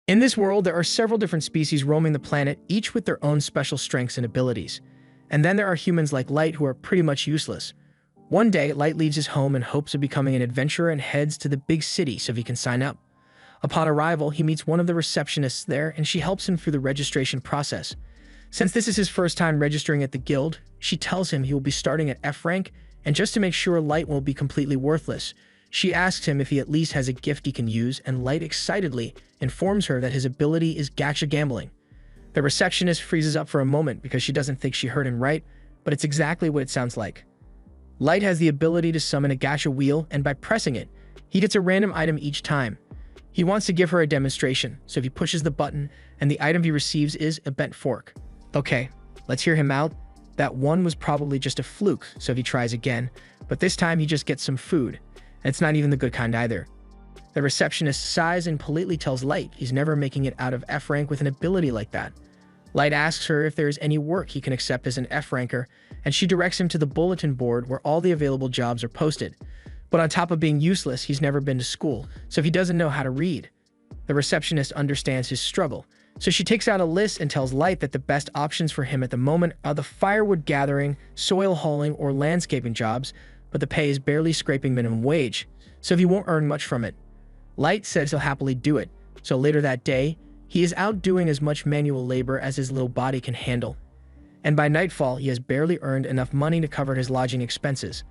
In this world, there are several different species roaming the planet, each with their own special strengths and abilities. And then there are humans like Light who are pretty much useless. One day, Light leaves his home in hopes of becoming an adventurer and heads to the big city so he can sign up. Upon arrival, he meets one of the receptionists there and she helps him through the registration process. Since this is his first time registering at the guild, she tells him he will be starting at F rank, and just to make sure Light won't be completely worthless, she asks him if he at least has a gift he can use, and Light excitedly informs her that his ability is gacha gambling. The receptionist freezes up for a moment because she doesn't think she heard him right, but it's exactly what it sounds like. Light has the ability to summon a gacha wheel, and by pressing it, he gets a random item each time. He wants to give her a demonstration, so he pushes the button, and the item he receives is a bent fork. Okay, let's hear him out. That one was probably just a fluke, so he tries again, but this time he just gets some food, and it's not even the good kind either. The receptionist sighs and politely tells Light he's never making it out of F rank with an ability like that. Light asks her if there is any work he can accept as an F ranker, and she directs him to the bulletin board where all the available jobs are posted. But on top of being useless, he's never been to school, so he doesn't know how to read. The receptionist understands his struggle, so she takes out a list and tells Light that the best options for him at the moment are the firewood gathering, soil hauling, or landscaping jobs, but the pay is barely scraping minimum wage, so he won't earn much from it. Light says he'll happily do it, so later that day, he is out doing as much manual labor as his little body can handle. And by nightfall, he has barely earned enough money to cover his lodging expenses.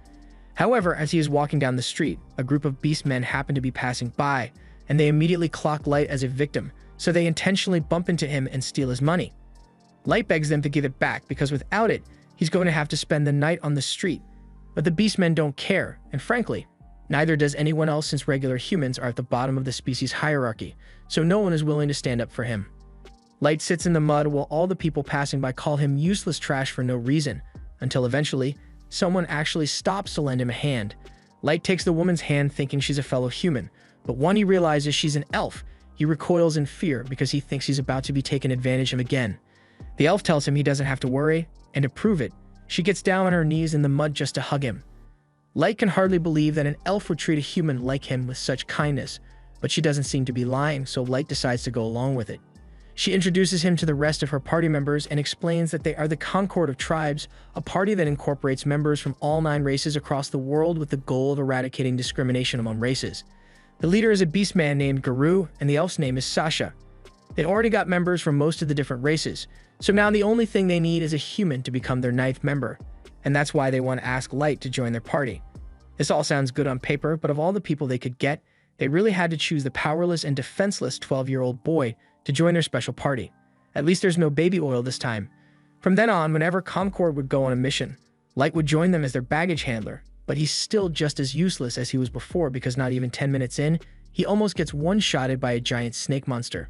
However, as he is walking down the street, a group of beastmen happen to be passing by, and they immediately clock Light as a victim, so they intentionally bump into him and steal his money. Light begs them to give it back because without it, he's going to have to spend the night on the street. But the beastmen don't care, and frankly, neither does anyone else since regular humans are at the bottom of the species hierarchy, so no one is willing to stand up for him. Light sits in the mud while all the people passing by call him useless trash for no reason, until eventually, someone actually stops to lend him a hand. Light takes the woman's hand thinking she's a fellow human, but when he realizes she's an elf, he recoils in fear because he thinks he's about to be taken advantage of again. The elf tells him he doesn't have to worry, and to prove it, she gets down on her knees in the mud just to hug him. Light can hardly believe that an elf would treat a human like him with such kindness, but she doesn't seem to be lying, so Light decides to go along with it. She introduces him to the rest of her party members and explains that they are the Concord of Tribes, a party that incorporates members from all 9 races across the world with the goal of eradicating discrimination among races. The leader is a beastman named Guru, and the elf's name is Sasha. They already got members from most of the different races, so now the only thing they need is a human to become their 9th member, and that's why they want to ask Light to join their party. This all sounds good on paper, but of all the people they could get, they really had to choose the powerless and defenseless 12-year-old boy to join their special party. At least there's no baby oil this time. From then on, whenever Concord would go on a mission, Light would join them as their baggage handler, but he's still just as useless as he was before because not even 10 minutes in, he almost gets one-shotted by a giant snake monster.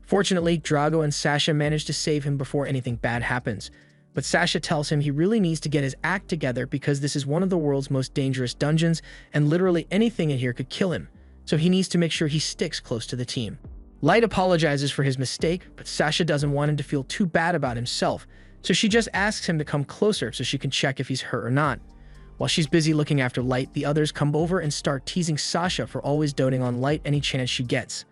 Fortunately, Drago and Sasha manage to save him before anything bad happens, but Sasha tells him he really needs to get his act together because this is one of the world's most dangerous dungeons and literally anything in here could kill him, so he needs to make sure he sticks close to the team. Light apologizes for his mistake, but Sasha doesn't want him to feel too bad about himself, so she just asks him to come closer so she can check if he's hurt or not. While she's busy looking after Light, the others come over and start teasing Sasha for always doting on Light any chance she gets.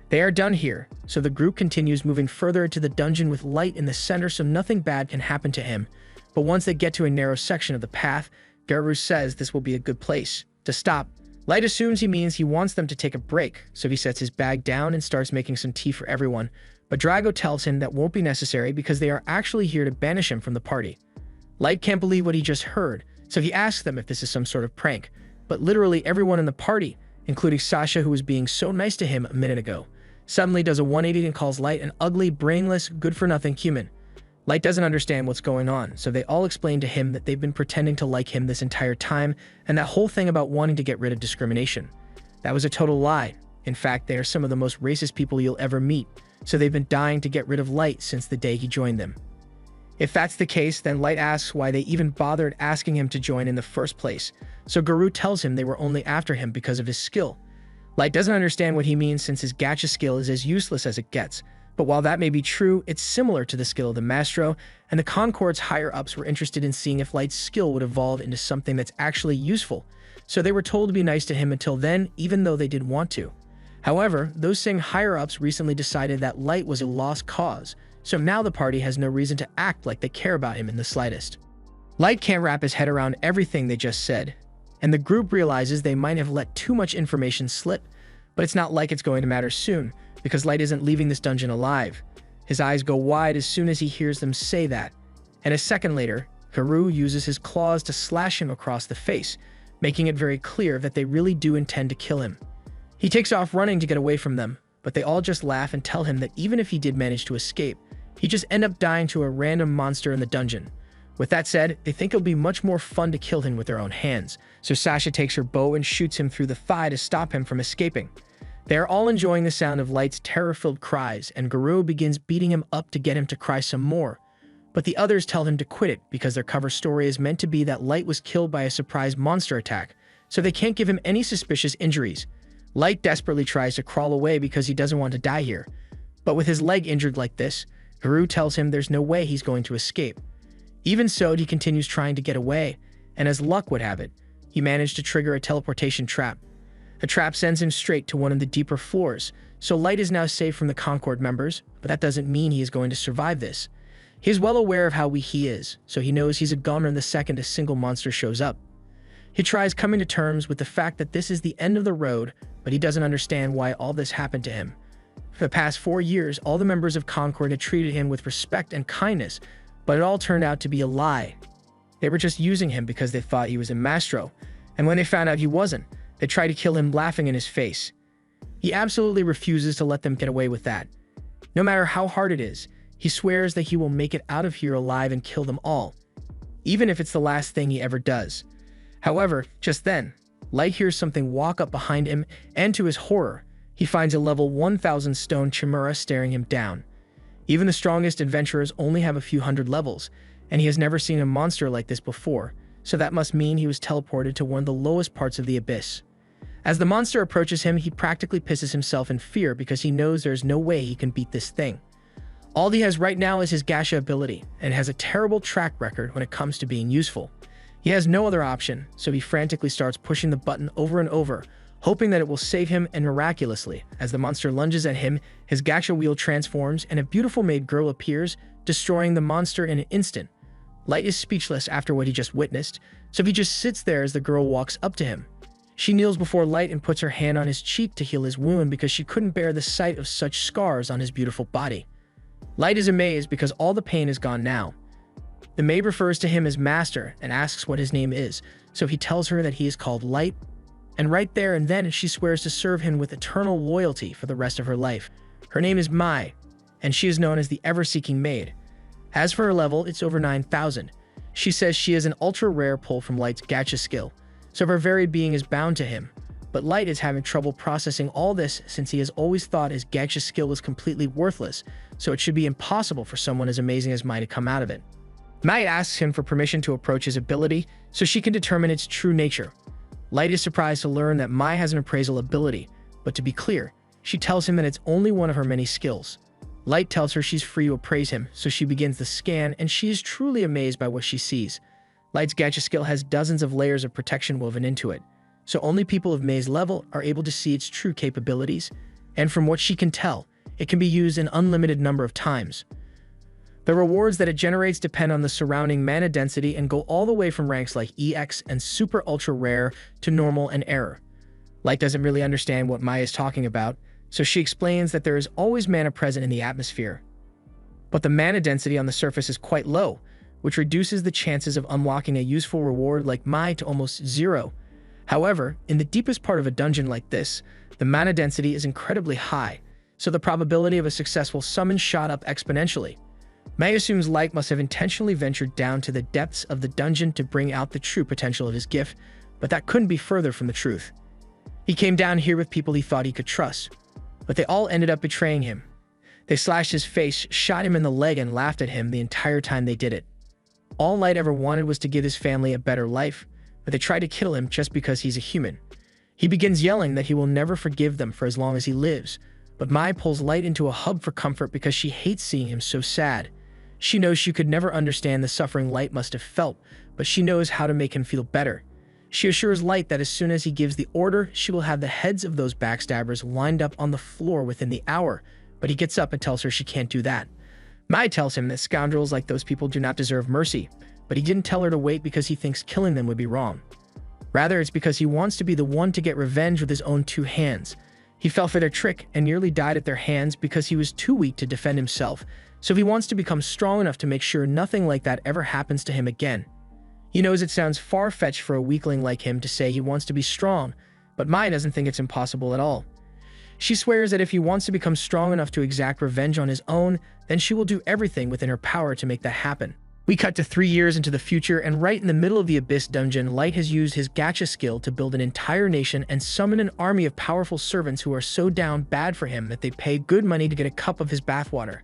They are done here, so the group continues moving further into the dungeon with Light in the center so nothing bad can happen to him. But once they get to a narrow section of the path, Guru says this will be a good place to stop. Light assumes he means he wants them to take a break, so he sets his bag down and starts making some tea for everyone, but Drago tells him that won't be necessary because they are actually here to banish him from the party. Light can't believe what he just heard, so he asks them if this is some sort of prank, but literally everyone in the party, including Sasha who was being so nice to him a minute ago, suddenly does a 180 and calls Light an ugly, brainless, good-for-nothing human. Light doesn't understand what's going on, so they all explain to him that they've been pretending to like him this entire time, and that whole thing about wanting to get rid of discrimination. That was a total lie. In fact, they are some of the most racist people you'll ever meet, so they've been dying to get rid of Light since the day he joined them. If that's the case, then Light asks why they even bothered asking him to join in the first place, so Guru tells him they were only after him because of his skill. Light doesn't understand what he means since his gacha skill is as useless as it gets, but while that may be true, it's similar to the skill of the Maestro, and the Concord's higher-ups were interested in seeing if Light's skill would evolve into something that's actually useful, so they were told to be nice to him until then, even though they didn't want to. However, those same higher-ups recently decided that Light was a lost cause, so now the party has no reason to act like they care about him in the slightest. Light can't wrap his head around everything they just said, and the group realizes they might have let too much information slip, but it's not like it's going to matter soon, because Light isn't leaving this dungeon alive. His eyes go wide as soon as he hears them say that, and a second later, Garou uses his claws to slash him across the face, making it very clear that they really do intend to kill him. He takes off running to get away from them, but they all just laugh and tell him that even if he did manage to escape, he'd just end up dying to a random monster in the dungeon. With that said, they think it'll be much more fun to kill him with their own hands, so Sasha takes her bow and shoots him through the thigh to stop him from escaping. They are all enjoying the sound of Light's terror-filled cries, and Garou begins beating him up to get him to cry some more. But the others tell him to quit it because their cover story is meant to be that Light was killed by a surprise monster attack, so they can't give him any suspicious injuries. Light desperately tries to crawl away because he doesn't want to die here. But with his leg injured like this, Garou tells him there's no way he's going to escape. Even so, he continues trying to get away, and as luck would have it, he managed to trigger a teleportation trap. The trap sends him straight to one of the deeper floors, so Light is now safe from the Concord members, but that doesn't mean he is going to survive this. He is well aware of how weak he is, so he knows he's a goner the second a single monster shows up. He tries coming to terms with the fact that this is the end of the road, but he doesn't understand why all this happened to him. For the past 4 years, all the members of Concord had treated him with respect and kindness, but it all turned out to be a lie. They were just using him because they thought he was a Mastro, and when they found out he wasn't, they tried to kill him laughing in his face. He absolutely refuses to let them get away with that. No matter how hard it is, he swears that he will make it out of here alive and kill them all, even if it's the last thing he ever does. However, just then, Light hears something walk up behind him, and to his horror, he finds a level 1000 stone chimera staring him down. Even the strongest adventurers only have a few hundred levels, and he has never seen a monster like this before, so that must mean he was teleported to one of the lowest parts of the abyss. As the monster approaches him, he practically pisses himself in fear because he knows there's no way he can beat this thing. All he has right now is his Gacha ability, and has a terrible track record when it comes to being useful. He has no other option, so he frantically starts pushing the button over and over, hoping that it will save him, and miraculously, as the monster lunges at him, his Gacha wheel transforms and a beautiful maid girl appears, destroying the monster in an instant. Light is speechless after what he just witnessed, so he just sits there as the girl walks up to him. She kneels before Light and puts her hand on his cheek to heal his wound because she couldn't bear the sight of such scars on his beautiful body. Light is amazed because all the pain is gone now. The maid refers to him as Master and asks what his name is, so he tells her that he is called Light, and right there and then she swears to serve him with eternal loyalty for the rest of her life. Her name is Mai, and she is known as the Ever-Seeking Maid. As for her level, it's over 9,000. She says she is an ultra-rare pull from Light's Gacha skill, so her very being is bound to him. But Light is having trouble processing all this since he has always thought his Gacha skill was completely worthless, so it should be impossible for someone as amazing as Mai to come out of it. Mai asks him for permission to approach his ability so she can determine its true nature. Light is surprised to learn that Mai has an appraisal ability, but to be clear, she tells him that it's only one of her many skills. Light tells her she's free to appraise him, so she begins the scan, and she is truly amazed by what she sees. Light's Gacha skill has dozens of layers of protection woven into it, so only people of Mai's level are able to see its true capabilities, and from what she can tell, it can be used an unlimited number of times. The rewards that it generates depend on the surrounding mana density and go all the way from ranks like EX and Super Ultra Rare to Normal and Error. Light doesn't really understand what Mai is talking about, so she explains that there is always mana present in the atmosphere. But the mana density on the surface is quite low, which reduces the chances of unlocking a useful reward like Mai to almost zero. However, in the deepest part of a dungeon like this, the mana density is incredibly high, so the probability of a successful summon shot up exponentially. Mai assumes Light must have intentionally ventured down to the depths of the dungeon to bring out the true potential of his gift, but that couldn't be further from the truth. He came down here with people he thought he could trust, but they all ended up betraying him. They slashed his face, shot him in the leg, and laughed at him the entire time they did it. All Light ever wanted was to give his family a better life, but they tried to kill him just because he's a human. He begins yelling that he will never forgive them for as long as he lives, but Mai pulls Light into a hug for comfort because she hates seeing him so sad. She knows she could never understand the suffering Light must have felt, but she knows how to make him feel better. She assures Light that as soon as he gives the order, she will have the heads of those backstabbers lined up on the floor within the hour, but he gets up and tells her she can't do that. Mai tells him that scoundrels like those people do not deserve mercy, but he didn't tell her to wait because he thinks killing them would be wrong. Rather, it's because he wants to be the one to get revenge with his own two hands. He fell for their trick and nearly died at their hands because he was too weak to defend himself, so he wants to become strong enough to make sure nothing like that ever happens to him again. He knows it sounds far-fetched for a weakling like him to say he wants to be strong, but Mai doesn't think it's impossible at all. She swears that if he wants to become strong enough to exact revenge on his own, then she will do everything within her power to make that happen. We cut to 3 years into the future, and right in the middle of the Abyss dungeon, Light has used his gacha skill to build an entire nation and summon an army of powerful servants who are so down bad for him that they pay good money to get a cup of his bathwater.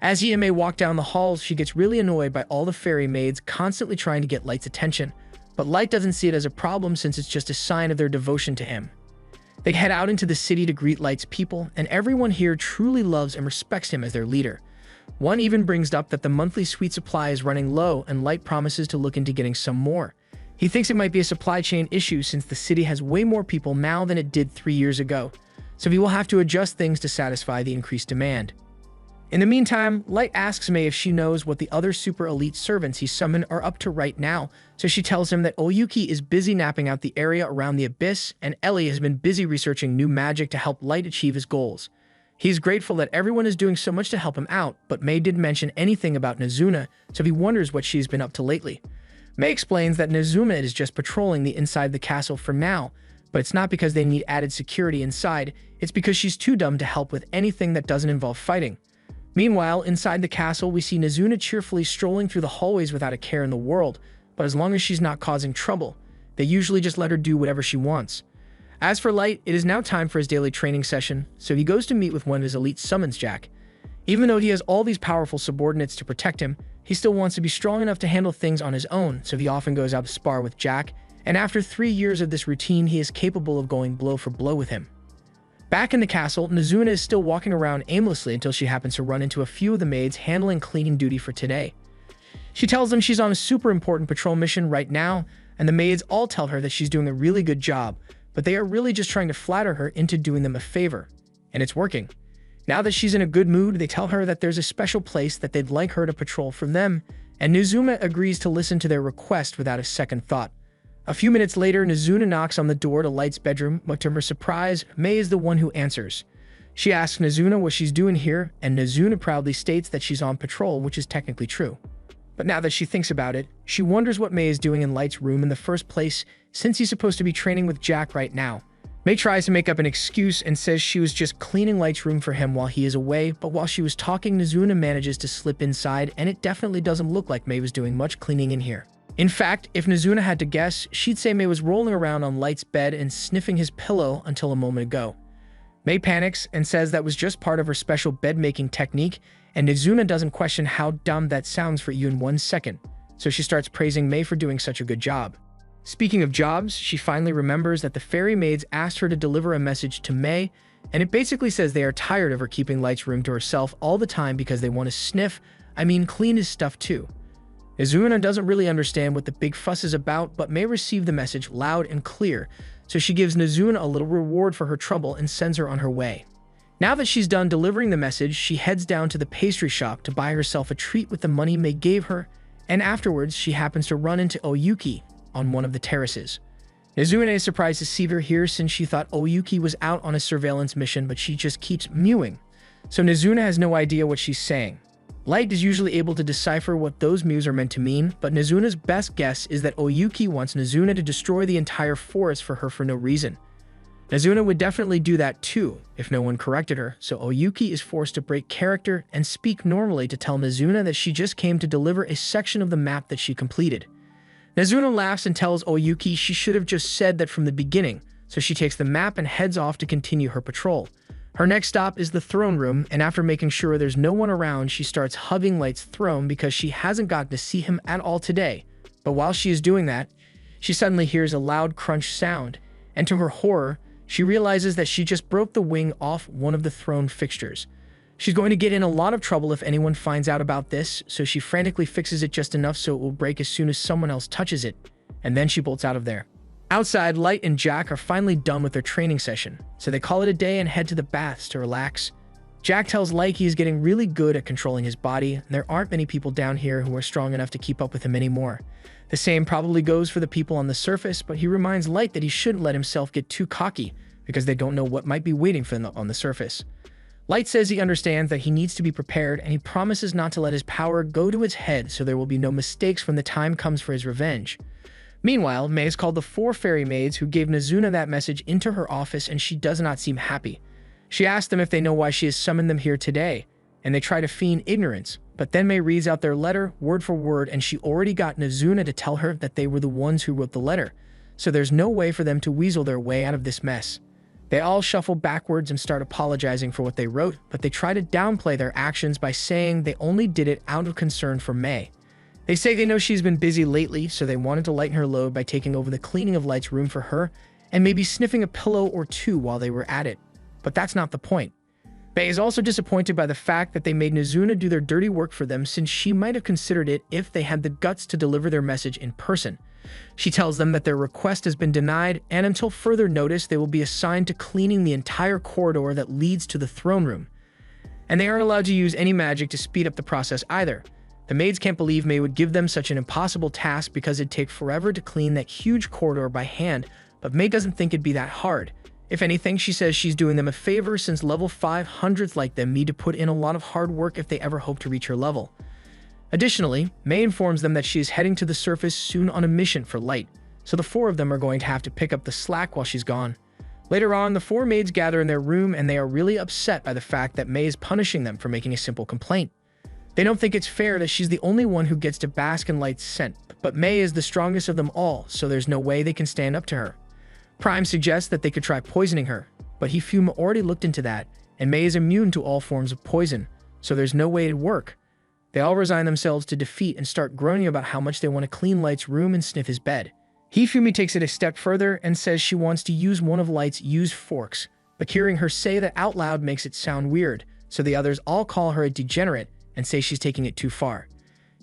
As he and May walk down the halls, she gets really annoyed by all the fairy maids constantly trying to get Light's attention, but Light doesn't see it as a problem since it's just a sign of their devotion to him. They head out into the city to greet Light's people, and everyone here truly loves and respects him as their leader. One even brings up that the monthly sweet supply is running low, and Light promises to look into getting some more. He thinks it might be a supply chain issue since the city has way more people now than it did 3 years ago, so he will have to adjust things to satisfy the increased demand. In the meantime, Light asks May if she knows what the other super elite servants he summoned are up to right now, so she tells him that Oyuki is busy napping out the area around the Abyss, and Ellie has been busy researching new magic to help Light achieve his goals. He's grateful that everyone is doing so much to help him out, but May didn't mention anything about Nezuna, so he wonders what she's been up to lately. May explains that Nezuna is just patrolling the inside the castle for now, but it's not because they need added security inside, it's because she's too dumb to help with anything that doesn't involve fighting. Meanwhile, inside the castle, we see Nezuna cheerfully strolling through the hallways without a care in the world, but as long as she's not causing trouble, they usually just let her do whatever she wants. As for Light, it is now time for his daily training session, so he goes to meet with one of his elite summons, Jack. Even though he has all these powerful subordinates to protect him, he still wants to be strong enough to handle things on his own, so he often goes out to spar with Jack, and after 3 years of this routine, he is capable of going blow for blow with him. Back in the castle, Nezuna is still walking around aimlessly until she happens to run into a few of the maids handling cleaning duty for today. She tells them she's on a super important patrol mission right now, and the maids all tell her that she's doing a really good job, but they are really just trying to flatter her into doing them a favor. And it's working. Now that she's in a good mood, they tell her that there's a special place that they'd like her to patrol from them, and Nezuna agrees to listen to their request without a second thought. A few minutes later, Nezuna knocks on the door to Light's bedroom, but to her surprise, May is the one who answers. She asks Nezuna what she's doing here, and Nezuna proudly states that she's on patrol, which is technically true. But now that she thinks about it, she wonders what May is doing in Light's room in the first place, since he's supposed to be training with Jack right now. May tries to make up an excuse and says she was just cleaning Light's room for him while he is away, but while she was talking, Nezuna manages to slip inside, and it definitely doesn't look like May was doing much cleaning in here. In fact, if Nezuna had to guess, she'd say May was rolling around on Light's bed and sniffing his pillow until a moment ago. May panics and says that was just part of her special bed-making technique, and Nezuna doesn't question how dumb that sounds for you in 1 second, so she starts praising May for doing such a good job. Speaking of jobs, she finally remembers that the fairy maids asked her to deliver a message to May, and it basically says they are tired of her keeping Light's room to herself all the time because they want to clean his stuff too. Nezuna doesn't really understand what the big fuss is about, but May receive the message loud and clear, so she gives Nezuna a little reward for her trouble and sends her on her way. Now that she's done delivering the message, she heads down to the pastry shop to buy herself a treat with the money May gave her, and afterwards she happens to run into Oyuki on one of the terraces. Nezuna is surprised to see her here since she thought Oyuki was out on a surveillance mission, but she just keeps mewing, so Nezuna has no idea what she's saying. Light is usually able to decipher what those mews are meant to mean, but Nezuna's best guess is that Oyuki wants Nezuna to destroy the entire forest for her for no reason. Nezuna would definitely do that too, if no one corrected her, so Oyuki is forced to break character and speak normally to tell Nezuna that she just came to deliver a section of the map that she completed. Nezuna laughs and tells Oyuki she should have just said that from the beginning, so she takes the map and heads off to continue her patrol. Her next stop is the throne room, and after making sure there's no one around, she starts hugging Light's throne because she hasn't gotten to see him at all today. But while she is doing that, she suddenly hears a loud crunch sound, and to her horror, she realizes that she just broke the wing off one of the throne fixtures. She's going to get in a lot of trouble if anyone finds out about this, so she frantically fixes it just enough so it will break as soon as someone else touches it, and then she bolts out of there. Outside, Light and Jack are finally done with their training session, so they call it a day and head to the baths to relax. Jack tells Light he is getting really good at controlling his body, and there aren't many people down here who are strong enough to keep up with him anymore. The same probably goes for the people on the surface, but he reminds Light that he shouldn't let himself get too cocky, because they don't know what might be waiting for them on the surface. Light says he understands that he needs to be prepared, and he promises not to let his power go to his head so there will be no mistakes when the time comes for his revenge. Meanwhile, May has called the 4 fairy maids who gave Nazuna that message into her office, and she does not seem happy. She asks them if they know why she has summoned them here today, and they try to feign ignorance, but then May reads out their letter word for word, and she already got Nazuna to tell her that they were the ones who wrote the letter, so there's no way for them to weasel their way out of this mess. They all shuffle backwards and start apologizing for what they wrote, but they try to downplay their actions by saying they only did it out of concern for May. They say they know she's been busy lately, so they wanted to lighten her load by taking over the cleaning of Light's room for her, and maybe sniffing a pillow or two while they were at it. But that's not the point. May is also disappointed by the fact that they made Nazuna do their dirty work for them, since she might have considered it if they had the guts to deliver their message in person. She tells them that their request has been denied, and until further notice, they will be assigned to cleaning the entire corridor that leads to the throne room. And they aren't allowed to use any magic to speed up the process either. The maids can't believe May would give them such an impossible task because it'd take forever to clean that huge corridor by hand, but May doesn't think it'd be that hard. If anything, she says she's doing them a favor since level 500s like them need to put in a lot of hard work if they ever hope to reach her level. Additionally, May informs them that she is heading to the surface soon on a mission for Light, so the 4 of them are going to have to pick up the slack while she's gone. Later on, the 4 maids gather in their room, and they are really upset by the fact that May is punishing them for making a simple complaint. They don't think it's fair that she's the only one who gets to bask in Light's scent, but May is the strongest of them all, so there's no way they can stand up to her. Prime suggests that they could try poisoning her, but Hifuma already looked into that, and May is immune to all forms of poison, so there's no way it'd work. They all resign themselves to defeat and start groaning about how much they want to clean Light's room and sniff his bed. Hifumi takes it a step further and says she wants to use one of Light's used forks, but hearing her say that out loud makes it sound weird, so the others all call her a degenerate and say she's taking it too far.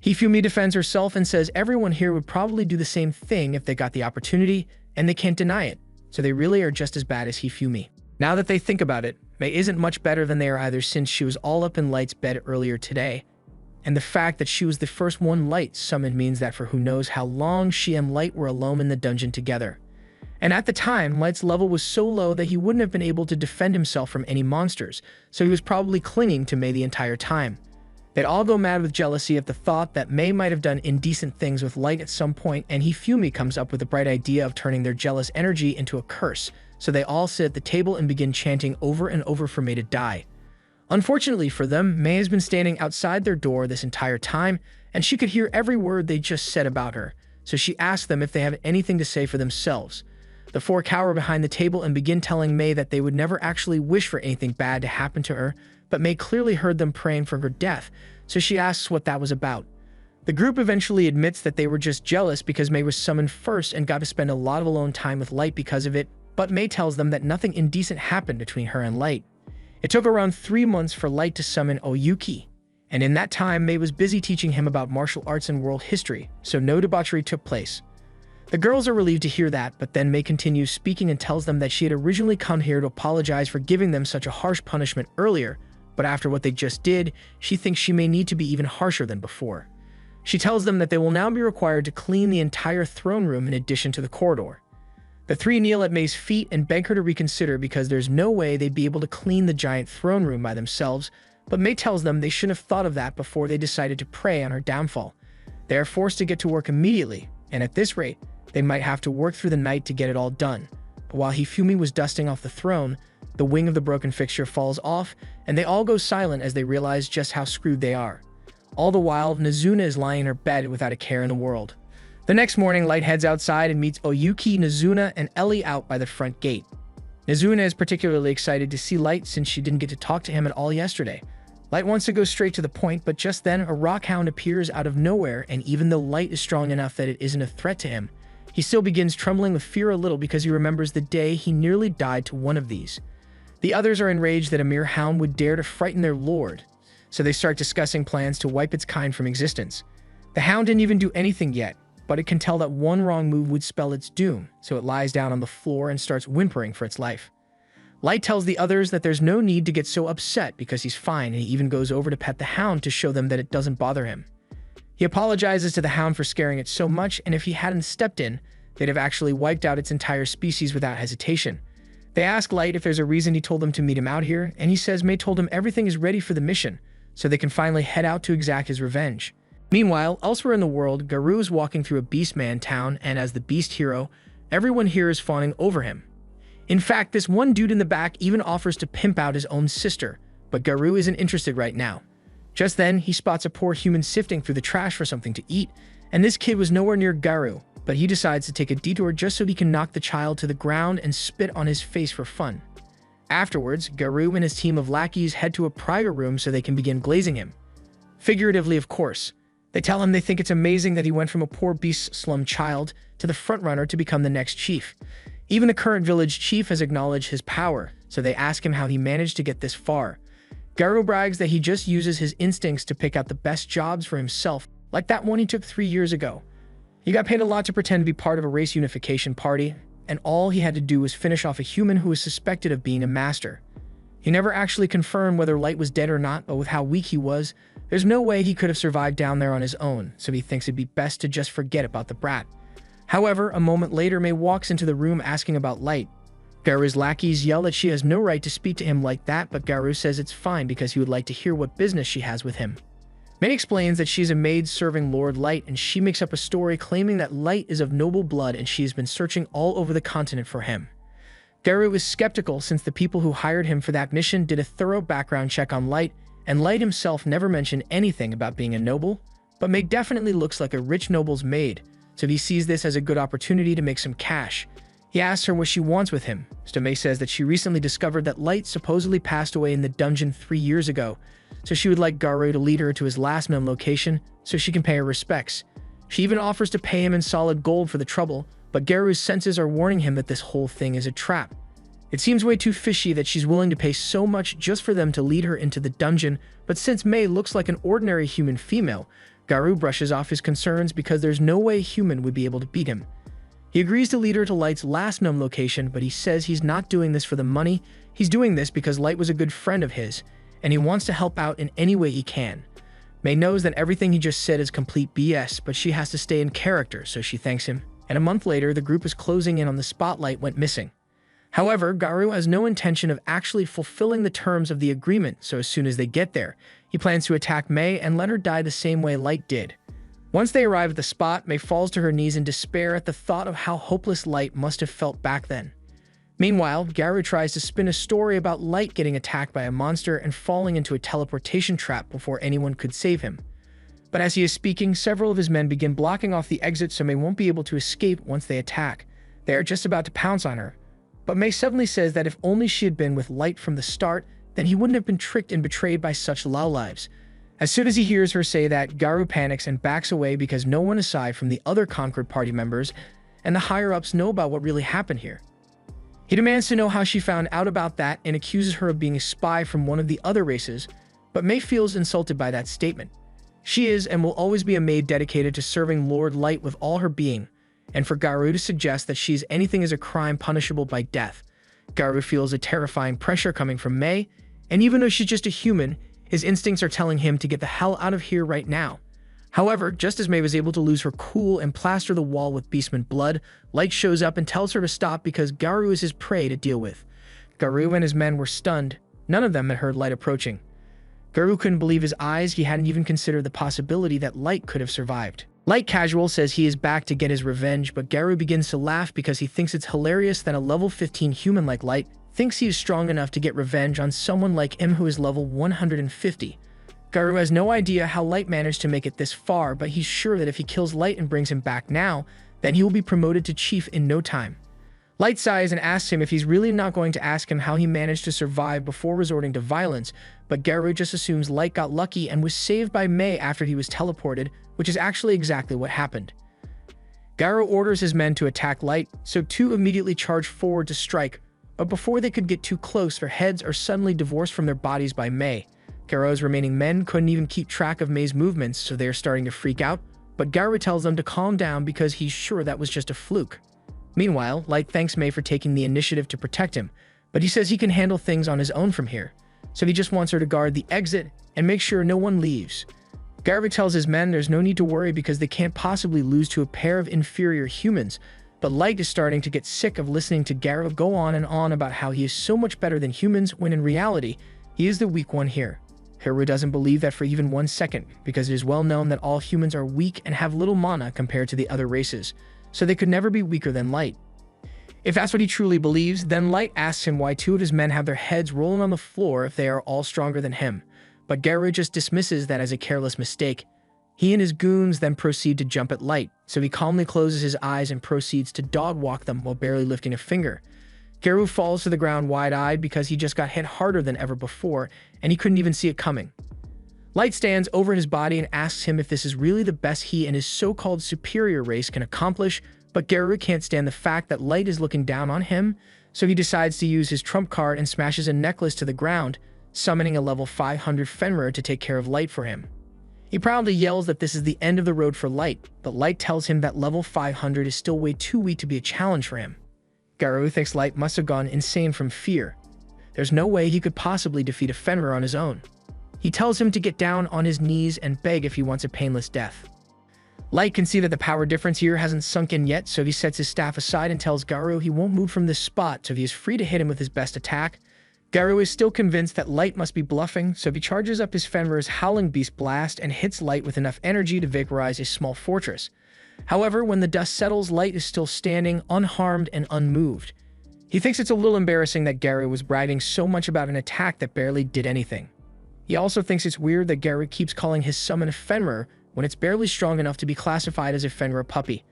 Hifumi defends herself and says everyone here would probably do the same thing if they got the opportunity, and they can't deny it, so they really are just as bad as Hifumi. Now that they think about it, May isn't much better than they are either, since she was all up in Light's bed earlier today, and the fact that she was the first one Light summoned means that for who knows how long she and Light were alone in the dungeon together. And at the time, Light's level was so low that he wouldn't have been able to defend himself from any monsters, so he was probably clinging to May the entire time. They'd all go mad with jealousy at the thought that May might have done indecent things with Light at some point, and Hifumi comes up with the bright idea of turning their jealous energy into a curse, so they all sit at the table and begin chanting over and over for May to die. Unfortunately for them, May has been standing outside their door this entire time, and she could hear every word they just said about her, so she asks them if they have anything to say for themselves. The 4 cower behind the table and begin telling May that they would never actually wish for anything bad to happen to her, but May clearly heard them praying for her death, so she asks what that was about. The group eventually admits that they were just jealous because May was summoned first and got to spend a lot of alone time with Light because of it, but May tells them that nothing indecent happened between her and Light. It took around 3 months for Light to summon Oyuki, and in that time May was busy teaching him about martial arts and world history, so no debauchery took place. The girls are relieved to hear that, but then May continues speaking and tells them that she had originally come here to apologize for giving them such a harsh punishment earlier, but after what they just did, she thinks she may need to be even harsher than before. She tells them that they will now be required to clean the entire throne room in addition to the corridor. The 3 kneel at May's feet and beg her to reconsider because there's no way they'd be able to clean the giant throne room by themselves, but May tells them they shouldn't have thought of that before they decided to prey on her downfall. They are forced to get to work immediately, and at this rate, they might have to work through the night to get it all done. But while Hifumi was dusting off the throne, the wing of the broken fixture falls off, and they all go silent as they realize just how screwed they are. All the while, Nazuna is lying in her bed without a care in the world. The next morning, Light heads outside and meets Oyuki, Nazuna, and Ellie out by the front gate. Nazuna is particularly excited to see Light since she didn't get to talk to him at all yesterday. Light wants to go straight to the point, but just then a rockhound appears out of nowhere, and even though Light is strong enough that it isn't a threat to him, he still begins trembling with fear a little because he remembers the day he nearly died to one of these. The others are enraged that a mere hound would dare to frighten their lord, so they start discussing plans to wipe its kind from existence. The hound didn't even do anything yet, but it can tell that one wrong move would spell its doom, so it lies down on the floor and starts whimpering for its life. Light tells the others that there's no need to get so upset because he's fine, and he even goes over to pet the hound to show them that it doesn't bother him. He apologizes to the hound for scaring it so much, and if he hadn't stepped in, they'd have actually wiped out its entire species without hesitation. They ask Light if there's a reason he told them to meet him out here, and he says May told him everything is ready for the mission, so they can finally head out to exact his revenge. Meanwhile, elsewhere in the world, Garou is walking through a Beastman town, and as the Beast hero, everyone here is fawning over him. In fact, this one dude in the back even offers to pimp out his own sister, but Garou isn't interested right now. Just then, he spots a poor human sifting through the trash for something to eat, and this kid was nowhere near Garou, but he decides to take a detour just so he can knock the child to the ground and spit on his face for fun. Afterwards, Garou and his team of lackeys head to a private room so they can begin glazing him. Figuratively, of course. They tell him they think it's amazing that he went from a poor beast slum child to the frontrunner to become the next chief. Even the current village chief has acknowledged his power, so they ask him how he managed to get this far. Garou brags that he just uses his instincts to pick out the best jobs for himself, like that one he took 3 years ago. He got paid a lot to pretend to be part of a race unification party, and all he had to do was finish off a human who was suspected of being a master. He never actually confirmed whether Light was dead or not, but with how weak he was, there's no way he could have survived down there on his own, so he thinks it'd be best to just forget about the brat. However, a moment later, May walks into the room asking about Light. Garou's lackeys yell that she has no right to speak to him like that, but Garou says it's fine because he would like to hear what business she has with him. May explains that she's a maid serving Lord Light, and she makes up a story claiming that Light is of noble blood and she has been searching all over the continent for him. Garou is skeptical since the people who hired him for that mission did a thorough background check on Light, and Light himself never mentioned anything about being a noble, but May definitely looks like a rich noble's maid, so he sees this as a good opportunity to make some cash. He asks her what she wants with him, so May says that she recently discovered that Light supposedly passed away in the dungeon 3 years ago, so she would like Garou to lead her to his last known location so she can pay her respects. She even offers to pay him in solid gold for the trouble, but Garou's senses are warning him that this whole thing is a trap. It seems way too fishy that she's willing to pay so much just for them to lead her into the dungeon, but since May looks like an ordinary human female, Garou brushes off his concerns because there's no way a human would be able to beat him. He agrees to lead her to Light's last known location, but he says he's not doing this for the money, he's doing this because Light was a good friend of his, and he wants to help out in any way he can. May knows that everything he just said is complete BS, but she has to stay in character, so she thanks him, and a month later, the group is closing in on the spotlight went missing. However, Garou has no intention of actually fulfilling the terms of the agreement, so as soon as they get there, he plans to attack May and let her die the same way Light did. Once they arrive at the spot, May falls to her knees in despair at the thought of how hopeless Light must have felt back then. Meanwhile, Garou tries to spin a story about Light getting attacked by a monster and falling into a teleportation trap before anyone could save him. But as he is speaking, several of his men begin blocking off the exit so May won't be able to escape once they attack. They are just about to pounce on her. But May suddenly says that if only she had been with Light from the start, then he wouldn't have been tricked and betrayed by such lowlives. As soon as he hears her say that, Garou panics and backs away because no one aside from the other Concord party members and the higher-ups know about what really happened here. He demands to know how she found out about that and accuses her of being a spy from one of the other races, but May feels insulted by that statement. She is and will always be a maid dedicated to serving Lord Light with all her being, and for Garou to suggest that she's anything is a crime punishable by death. Garou feels a terrifying pressure coming from May, and even though she's just a human, his instincts are telling him to get the hell out of here right now. However, just as May was able to lose her cool and plaster the wall with Beastman blood, Light shows up and tells her to stop because Garou is his prey to deal with. Garou and his men were stunned. None of them had heard Light approaching. Garou couldn't believe his eyes. He hadn't even considered the possibility that Light could have survived. Light Casual says he is back to get his revenge, but Garou begins to laugh because he thinks it's hilarious that a level 15 human like Light thinks he is strong enough to get revenge on someone like him who is level 150. Garou has no idea how Light managed to make it this far, but he's sure that if he kills Light and brings him back now, then he will be promoted to chief in no time. Light sighs and asks him if he's really not going to ask him how he managed to survive before resorting to violence, but Garou just assumes Light got lucky and was saved by May after he was teleported, which is actually exactly what happened. Garou orders his men to attack Light, so two immediately charge forward to strike, but before they could get too close, their heads are suddenly divorced from their bodies by May. Garou's remaining men couldn't even keep track of May's movements, so they are starting to freak out, but Garou tells them to calm down because he's sure that was just a fluke. Meanwhile, Light thanks May for taking the initiative to protect him, but he says he can handle things on his own from here, so he just wants her to guard the exit and make sure no one leaves. Garou tells his men there's no need to worry because they can't possibly lose to a pair of inferior humans, but Light is starting to get sick of listening to Garou go on and on about how he is so much better than humans when in reality, he is the weak one here. Garou doesn't believe that for even 1 second, because it is well known that all humans are weak and have little mana compared to the other races, so they could never be weaker than Light. If that's what he truly believes, then Light asks him why 2 of his men have their heads rolling on the floor if they are all stronger than him, but Garou just dismisses that as a careless mistake. He and his goons then proceed to jump at Light, so he calmly closes his eyes and proceeds to dog-walk them while barely lifting a finger. Garou falls to the ground wide-eyed because he just got hit harder than ever before, and he couldn't even see it coming. Light stands over his body and asks him if this is really the best he and his so-called superior race can accomplish, but Garou can't stand the fact that Light is looking down on him, so he decides to use his trump card and smashes a necklace to the ground, summoning a level 500 Fenrir to take care of Light for him. He proudly yells that this is the end of the road for Light, but Light tells him that level 500 is still way too weak to be a challenge for him. Garou thinks Light must have gone insane from fear. There's no way he could possibly defeat a Fenrir on his own. He tells him to get down on his knees and beg if he wants a painless death. Light can see that the power difference here hasn't sunk in yet, so he sets his staff aside and tells Garou he won't move from this spot, so he is free to hit him with his best attack. Garou is still convinced that Light must be bluffing, so he charges up his Fenrir's Howling Beast Blast and hits Light with enough energy to vaporize a small fortress. However, when the dust settles, Light is still standing, unharmed and unmoved. He thinks it's a little embarrassing that Garou was bragging so much about an attack that barely did anything. He also thinks it's weird that Garou keeps calling his summon a Fenrir when it's barely strong enough to be classified as a Fenrir puppy.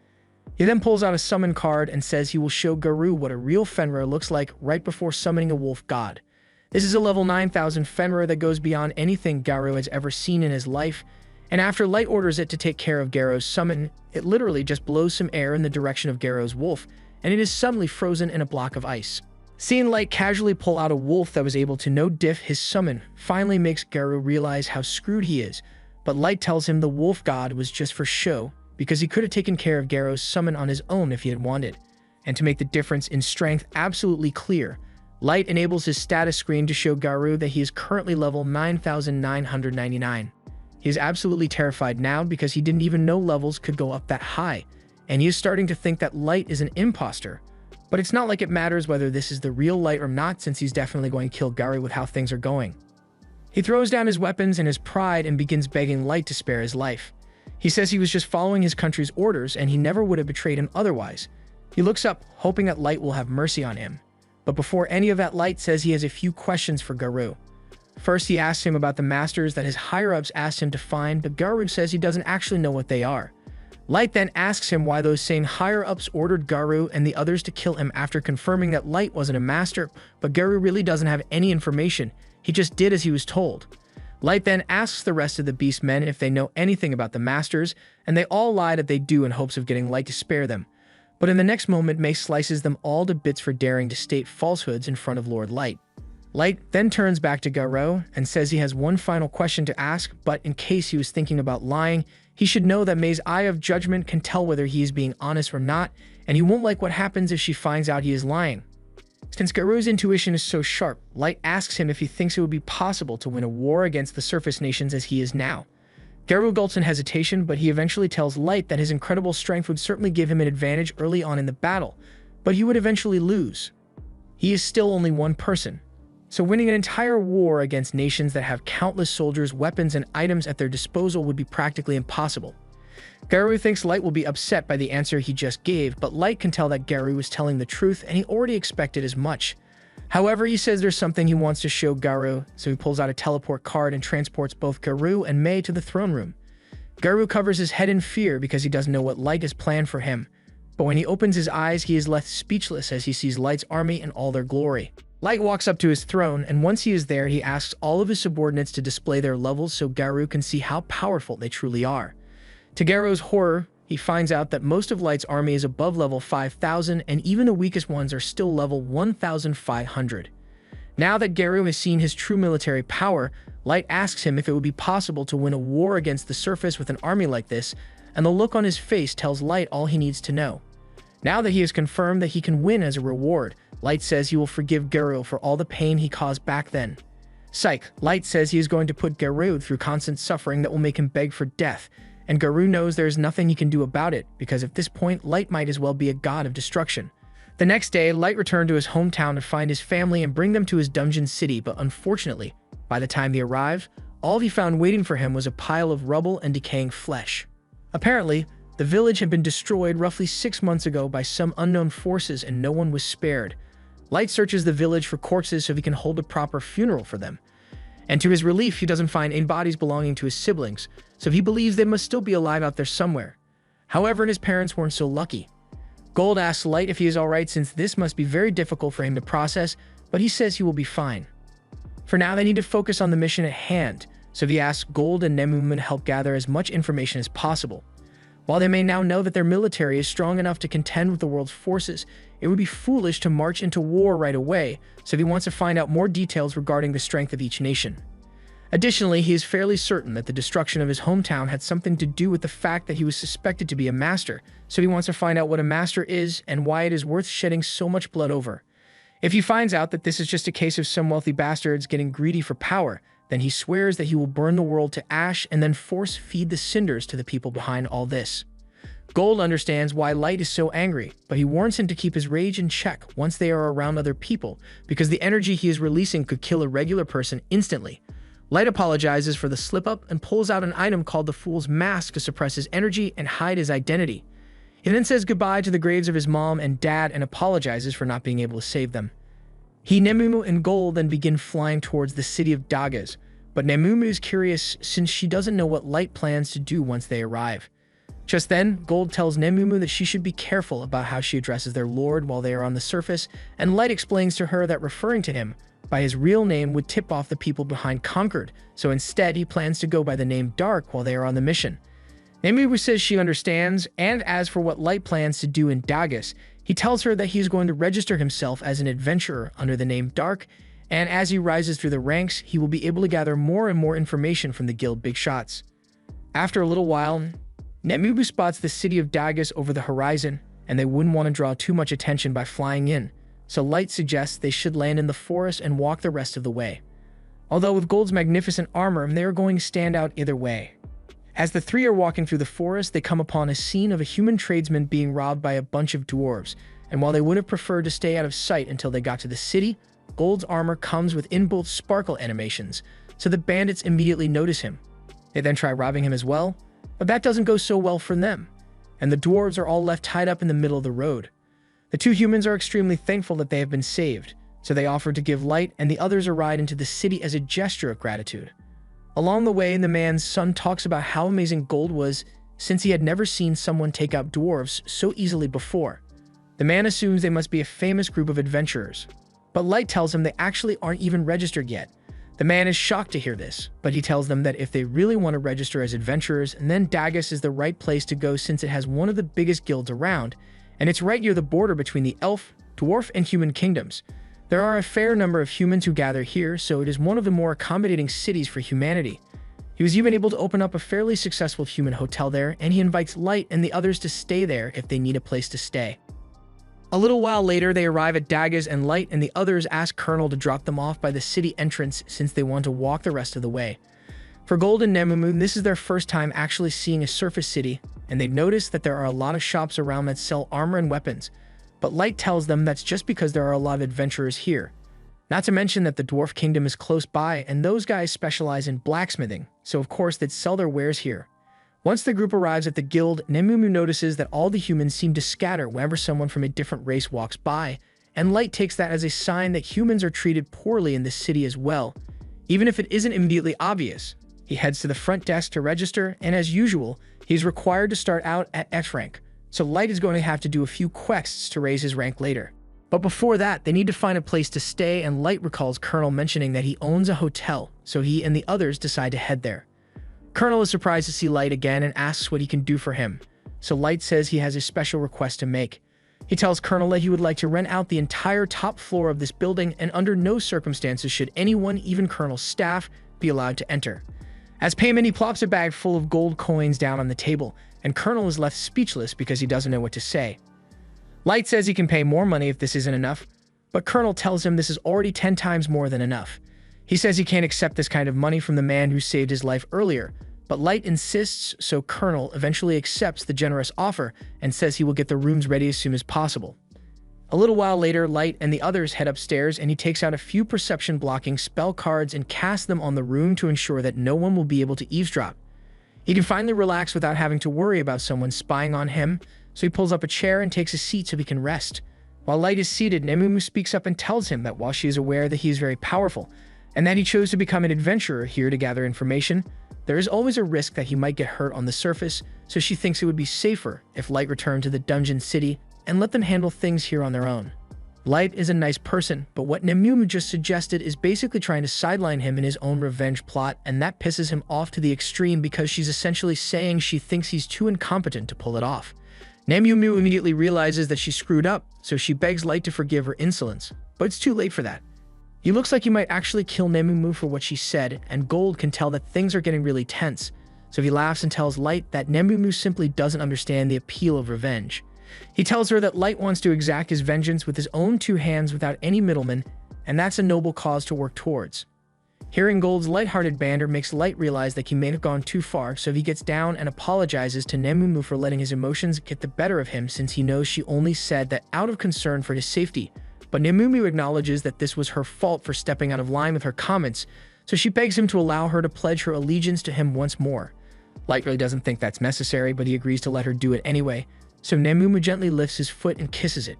He then pulls out a summon card and says he will show Garou what a real Fenrir looks like right before summoning a wolf god. This is a level 9000 Fenrir that goes beyond anything Garou has ever seen in his life, and after Light orders it to take care of Garou's summon, it literally just blows some air in the direction of Garou's wolf, and it is suddenly frozen in a block of ice. Seeing Light casually pull out a wolf that was able to no-diff his summon finally makes Garou realize how screwed he is, but Light tells him the wolf god was just for show, because he could have taken care of Garou's summon on his own if he had wanted. And to make the difference in strength absolutely clear, Light enables his status screen to show Garou that he is currently level 9,999. He is absolutely terrified now because he didn't even know levels could go up that high, and he is starting to think that Light is an imposter. But it's not like it matters whether this is the real Light or not, since he's definitely going to kill Garou with how things are going. He throws down his weapons and his pride and begins begging Light to spare his life. He says he was just following his country's orders and he never would have betrayed him otherwise. He looks up, hoping that Light will have mercy on him. But before any of that, Light says he has a few questions for Garou. First, he asks him about the masters that his higher-ups asked him to find, but Garou says he doesn't actually know what they are. Light then asks him why those same higher-ups ordered Garou and the others to kill him after confirming that Light wasn't a master, but Garou really doesn't have any information. He just did as he was told. Light then asks the rest of the beast men if they know anything about the masters, and they all lie that they do in hopes of getting Light to spare them. But in the next moment, May slices them all to bits for daring to state falsehoods in front of Lord Light. Light then turns back to Garou and says he has one final question to ask, but in case he was thinking about lying, he should know that May's eye of judgment can tell whether he is being honest or not, and he won't like what happens if she finds out he is lying. Since Garou's intuition is so sharp, Light asks him if he thinks it would be possible to win a war against the surface nations as he is now. Garou gulps in hesitation, but he eventually tells Light that his incredible strength would certainly give him an advantage early on in the battle, but he would eventually lose. He is still only one person, so winning an entire war against nations that have countless soldiers, weapons, and items at their disposal would be practically impossible. Garou thinks Light will be upset by the answer he just gave, but Light can tell that Garou was telling the truth and he already expected as much. However, he says there's something he wants to show Garou, so he pulls out a teleport card and transports both Garou and May to the throne room. Garou covers his head in fear because he doesn't know what Light has planned for him, but when he opens his eyes, he is left speechless as he sees Light's army in all their glory. Light walks up to his throne, and once he is there, he asks all of his subordinates to display their levels so Garou can see how powerful they truly are. To Garou's horror, he finds out that most of Light's army is above level 5,000, and even the weakest ones are still level 1,500. Now that Garu has seen his true military power, Light asks him if it would be possible to win a war against the surface with an army like this, and the look on his face tells Light all he needs to know. Now that he has confirmed that he can win as a reward, Light says he will forgive Garu for all the pain he caused back then. Psych, Light says he is going to put Garu through constant suffering that will make him beg for death, and Garu knows there is nothing he can do about it, because at this point, Light might as well be a god of destruction. The next day, Light returned to his hometown to find his family and bring them to his dungeon city, but unfortunately, by the time they arrived, all he found waiting for him was a pile of rubble and decaying flesh. Apparently, the village had been destroyed roughly 6 months ago by some unknown forces and no one was spared. Light searches the village for corpses so he can hold a proper funeral for them. And to his relief, he doesn't find any bodies belonging to his siblings, so he believes they must still be alive out there somewhere. However, his parents weren't so lucky. Gold asks Light if he is alright since this must be very difficult for him to process, but he says he will be fine. For now, they need to focus on the mission at hand, so he asks Gold and Nemumu to help gather as much information as possible. While they may now know that their military is strong enough to contend with the world's forces, it would be foolish to march into war right away, so he wants to find out more details regarding the strength of each nation. Additionally, he is fairly certain that the destruction of his hometown had something to do with the fact that he was suspected to be a master, so he wants to find out what a master is and why it is worth shedding so much blood over. If he finds out that this is just a case of some wealthy bastards getting greedy for power, then he swears that he will burn the world to ash and then force-feed the cinders to the people behind all this. Gold understands why Light is so angry, but he warns him to keep his rage in check once they are around other people, because the energy he is releasing could kill a regular person instantly. Light apologizes for the slip-up and pulls out an item called the Fool's Mask to suppress his energy and hide his identity. He then says goodbye to the graves of his mom and dad and apologizes for not being able to save them. He, Nemumu, and Gold then begin flying towards the city of Dagas, but Nemumu is curious since she doesn't know what Light plans to do once they arrive. Just then, Gold tells Nemumu that she should be careful about how she addresses their lord while they are on the surface, and Light explains to her that referring to him by his real name would tip off the people behind Concord, so instead he plans to go by the name Dark while they are on the mission. Nemumu says she understands, and as for what Light plans to do in Dagas, he tells her that he is going to register himself as an adventurer under the name Dark, and as he rises through the ranks, he will be able to gather more and more information from the guild Big Shots. After a little while, Nemumu spots the city of Dagas over the horizon, and they wouldn't want to draw too much attention by flying in, so Light suggests they should land in the forest and walk the rest of the way. Although with Gold's magnificent armor, they are going to stand out either way. As the three are walking through the forest, they come upon a scene of a human tradesman being robbed by a bunch of dwarves, and while they would have preferred to stay out of sight until they got to the city, Gold's armor comes with inbuilt sparkle animations, so the bandits immediately notice him. They then try robbing him as well, but that doesn't go so well for them, and the dwarves are all left tied up in the middle of the road. The two humans are extremely thankful that they have been saved, so they offer to give Light and the others a ride into the city as a gesture of gratitude. Along the way, the man's son talks about how amazing Gold was since he had never seen someone take out dwarves so easily before. The man assumes they must be a famous group of adventurers, but Light tells him they actually aren't even registered yet. The man is shocked to hear this, but he tells them that if they really want to register as adventurers, then Dagas is the right place to go since it has one of the biggest guilds around, and it's right near the border between the elf, dwarf, and human kingdoms. There are a fair number of humans who gather here, so it is one of the more accommodating cities for humanity. He was even able to open up a fairly successful human hotel there, and he invites Light and the others to stay there if they need a place to stay. A little while later, they arrive at Dagas, and Light and the others ask Colonel to drop them off by the city entrance since they want to walk the rest of the way. For Gold and Nemumu, this is their first time actually seeing a surface city, and they notice that there are a lot of shops around that sell armor and weapons, but Light tells them that's just because there are a lot of adventurers here. Not to mention that the Dwarf Kingdom is close by, and those guys specialize in blacksmithing, so of course they'd sell their wares here. Once the group arrives at the guild, Nemumu notices that all the humans seem to scatter whenever someone from a different race walks by, and Light takes that as a sign that humans are treated poorly in this city as well, even if it isn't immediately obvious. He heads to the front desk to register, and as usual, he's required to start out at F rank, so Light is going to have to do a few quests to raise his rank later. But before that, they need to find a place to stay, and Light recalls Colonel mentioning that he owns a hotel, so he and the others decide to head there. Colonel is surprised to see Light again and asks what he can do for him, so Light says he has a special request to make. He tells Colonel that he would like to rent out the entire top floor of this building, and under no circumstances should anyone, even Colonel's staff, be allowed to enter. As payment, he plops a bag full of gold coins down on the table, and Colonel is left speechless because he doesn't know what to say. Light says he can pay more money if this isn't enough, but Colonel tells him this is already 10 times more than enough. He says he can't accept this kind of money from the man who saved his life earlier, but Light insists, so Colonel eventually accepts the generous offer and says he will get the rooms ready as soon as possible. A little while later, Light and the others head upstairs, and he takes out a few perception-blocking spell cards and casts them on the room to ensure that no one will be able to eavesdrop. He can finally relax without having to worry about someone spying on him, so he pulls up a chair and takes a seat so he can rest. While Light is seated, Nemumu speaks up and tells him that while she is aware that he is very powerful, and that he chose to become an adventurer here to gather information, there is always a risk that he might get hurt on the surface, so she thinks it would be safer if Light returned to the dungeon city and let them handle things here on their own. Light is a nice person, but what Nemumu just suggested is basically trying to sideline him in his own revenge plot, and that pisses him off to the extreme because she's essentially saying she thinks he's too incompetent to pull it off. Nemumu immediately realizes that she screwed up, so she begs Light to forgive her insolence, but it's too late for that. He looks like he might actually kill Nemumu for what she said, and Gold can tell that things are getting really tense, so he laughs and tells Light that Nemumu simply doesn't understand the appeal of revenge. He tells her that Light wants to exact his vengeance with his own two hands without any middlemen, and that's a noble cause to work towards. Hearing Gold's lighthearted banter makes Light realize that he may have gone too far, so he gets down and apologizes to Nemumu for letting his emotions get the better of him, since he knows she only said that out of concern for his safety. But Nemumu acknowledges that this was her fault for stepping out of line with her comments, so she begs him to allow her to pledge her allegiance to him once more. Light really doesn't think that's necessary, but he agrees to let her do it anyway, so Nemumu gently lifts his foot and kisses it.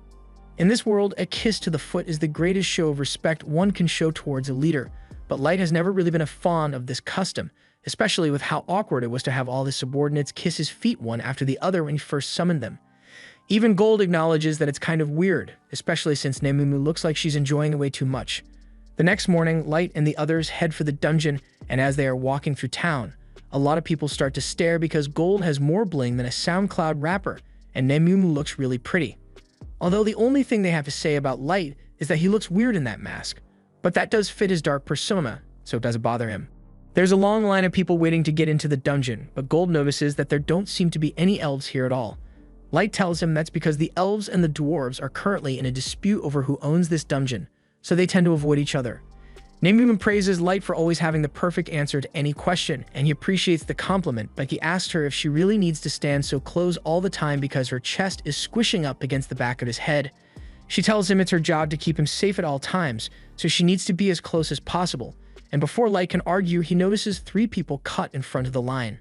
In this world, a kiss to the foot is the greatest show of respect one can show towards a leader, but Light has never really been a fan of this custom, especially with how awkward it was to have all his subordinates kiss his feet one after the other when he first summoned them. Even Gold acknowledges that it's kind of weird, especially since Nemumu looks like she's enjoying it way too much. The next morning, Light and the others head for the dungeon, and as they are walking through town, a lot of people start to stare because Gold has more bling than a SoundCloud rapper, and Nemumu looks really pretty. Although the only thing they have to say about Light is that he looks weird in that mask, but that does fit his dark persona, so it doesn't bother him. There's a long line of people waiting to get into the dungeon, but Gold notices that there don't seem to be any elves here at all. Light tells him that's because the elves and the dwarves are currently in a dispute over who owns this dungeon, so they tend to avoid each other. Nemumu praises Light for always having the perfect answer to any question, and he appreciates the compliment, but he asks her if she really needs to stand so close all the time because her chest is squishing up against the back of his head. She tells him it's her job to keep him safe at all times, so she needs to be as close as possible, and before Light can argue, he notices 3 people cut in front of the line.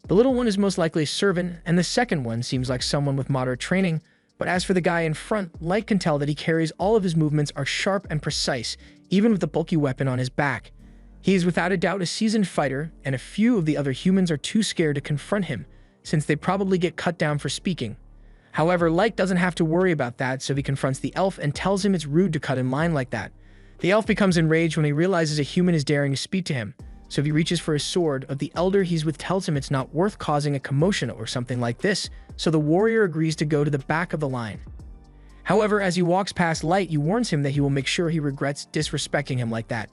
The little one is most likely a servant, and the second one seems like someone with moderate training, but as for the guy in front, Light can tell that he carries all of his movements are sharp and precise, even with the bulky weapon on his back. He is without a doubt a seasoned fighter, and a few of the other humans are too scared to confront him, since they probably get cut down for speaking. However, Light doesn't have to worry about that, so he confronts the elf and tells him it's rude to cut in line like that. The elf becomes enraged when he realizes a human is daring to speak to him, so he reaches for his sword, but the elder he's with tells him it's not worth causing a commotion or something like this, so the warrior agrees to go to the back of the line. However, as he walks past Light, he warns him that he will make sure he regrets disrespecting him like that.